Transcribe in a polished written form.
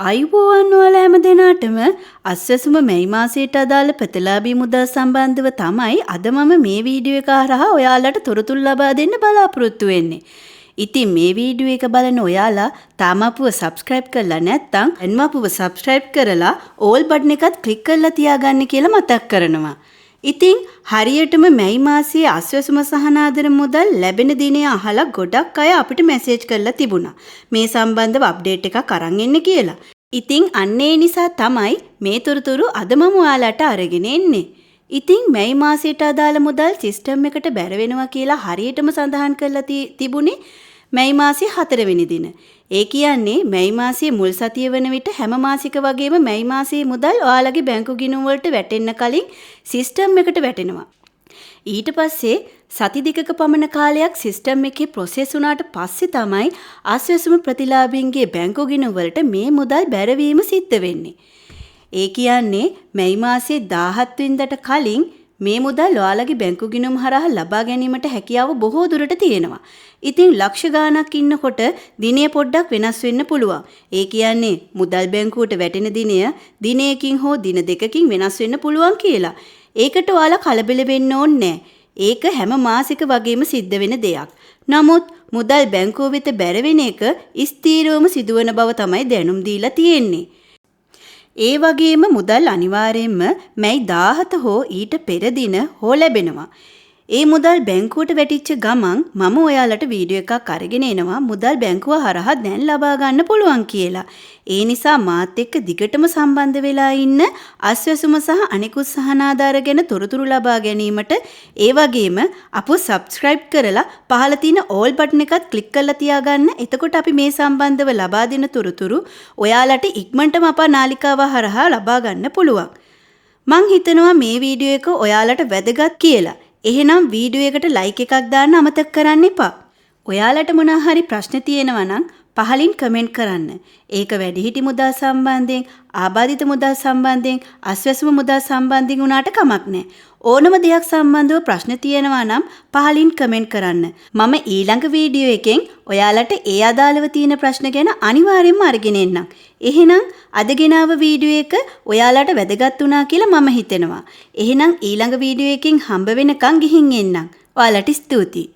අයිබෝවන් ඔයාලා හැම දෙනාටම අස්වැසුම මැයි මාසයට අදාළ ප්‍රතිලාභී මුදල් සම්බන්ධව තමයි අද මම මේ වීඩියෝ එක හරහා ඔයාලට තොරතුරු ලබා දෙන්න බලාපොරොත්තු වෙන්නේ. ඉතින් මේ වීඩියෝ එක බලන ඔයාලා තාම අපුව subscribe කරලා නැත්නම් එන්ම අපුව subscribe කරලා all button එකත් click කරලා තියාගන්න කියලා මතක් කරනවා. ඉතින් හරියටම මැයි මාසයේ අස්වැසුම සහනාදර මුදල් ලැබෙන දිනේ අහලා ගොඩක් අය අපිට මැසේජ් කරලා තිබුණා. මේ සම්බන්ධව අප්ඩේට් එකක් අරන් එන්න කියලා. ඉතින් අන්න ඒ නිසා තමයි මේ තොරතුරු අද මම ඔයාලට අරගෙන එන්නේ. ඉතින් මැයි මාසයට අදාළ මුදල් සිස්ටම් එකට බැර වෙනවා කියලා හරියටම සඳහන් කරලා තිබුණේ මැයි මාසයේ 4 වෙනි දින. ඒ කියන්නේ මැයි මාසයේ මුල් සතිය වන විට හැම මාසික වගේම මැයි මාසයේ මුදල් ඔයාලගේ බැංකු ගිණුම් වලට වැටෙන්න කලින් සිස්ටම් එකට වැටෙනවා. ඊට පස්සේ සති දෙකක පමණ කාලයක් සිස්ටම් එකේ ප්‍රොසෙස් වුණාට පස්සේ තමයි ආස්වැසුම ප්‍රතිලාභීන්ගේ බැංකු ගිණුම් වලට මේ මුදල් බැරවීම සිද්ධ වෙන්නේ. ඒ කියන්නේ මැයි මාසයේ 17 වෙනිදාට කලින් මේ මුදල් ඔයාලගේ බැංකු ගිණුම් හරහා ලබා ගැනීමට හැකියාව බොහෝ දුරට තියෙනවා. ඉතින් ලක්ෂ ගාණක් ඉන්නකොට දිනය පොඩ්ඩක් වෙනස් වෙන්න පුළුවන්. ඒ කියන්නේ මුදල් බැංකුවට වැටෙන දිනය දිනයකින් හෝ දින දෙකකින් වෙනස් වෙන්න පුළුවන් කියලා. ඒකට ඔයාලා කලබල වෙන්න ඕනේ ඒක හැම මාසික වගේම සිද්ධ වෙන දෙයක්. නමුත් මුදල් බැංකුව වෙත බැරවෙන එක ස්ථීරවම සිදුවන බව තමයි දැනුම් දීලා තියෙන්නේ. ඒ වගේම මුදල් අනිවාර්යයෙන්ම මැයි 17 හෝ ඊට පෙර දින හෝ ලැබෙනවා. ඒ මුදල් බැංකුවට වැටිච්ච ගමන් මම ඔයාලට වීඩියෝ එකක් අරගෙන එනවා මුදල් බැංකුව හරහා දැන් ලබා ගන්න පුළුවන් කියලා. ඒ නිසා මාත් එක්ක දිගටම සම්බන්ධ වෙලා ඉන්න අස්වැසුම සහ අනිකුත් සහනාධාර ගැන තොරතුරු ලබා ගැනීමට ඒ වගේම අපව subscribe කරලා පහළ තියෙන all button එකත් click කරලා තියාගන්න. එතකොට අපි මේ සම්බන්ධව ලබා දෙන තොරතුරු ඔයාලට ඉක්මනටම අපා නාලිකාව හරහා ලබා ගන්න පුළුවන්. මං හිතනවා මේ වීඩියෝ එක ඔයාලට වැදගත් කියලා. එහෙනම් වීඩියෝ එකට ලයික් එකක් දාන්න අමතක කරන්න එපා. ඔයාලට මොනවා හරි ප්‍රශ්න තියෙනවා නම් පහලින් කමෙන්ට් කරන්න. ඒක වැඩිහිටි මුදල් සම්බන්ධයෙන්, ආබාධිත මුදල් සම්බන්ධයෙන්, අස්වැසුම මුදල් සම්බන්ධයෙන් උනාට කමක් නැහැ. ඕනම දෙයක් සම්බන්ධව ප්‍රශ්න තියෙනවා නම් පහලින් කමෙන්ට් කරන්න. මම ඊළඟ වීඩියෝ එකෙන් ඔයාලට ඒ අදාළව තියෙන ප්‍රශ්න ගැන අනිවාර්යයෙන්ම අරගෙන එන්නම්. එහෙනම් අද ගෙනාව වීඩියෝ එක ඔයාලට වැදගත් වුණා කියලා මම හිතනවා. එහෙනම් ඊළඟ වීඩියෝ එකෙන් හම්බ වෙනකන් ගිහින් එන්නම්. ඔයාලට ස්තුතියි.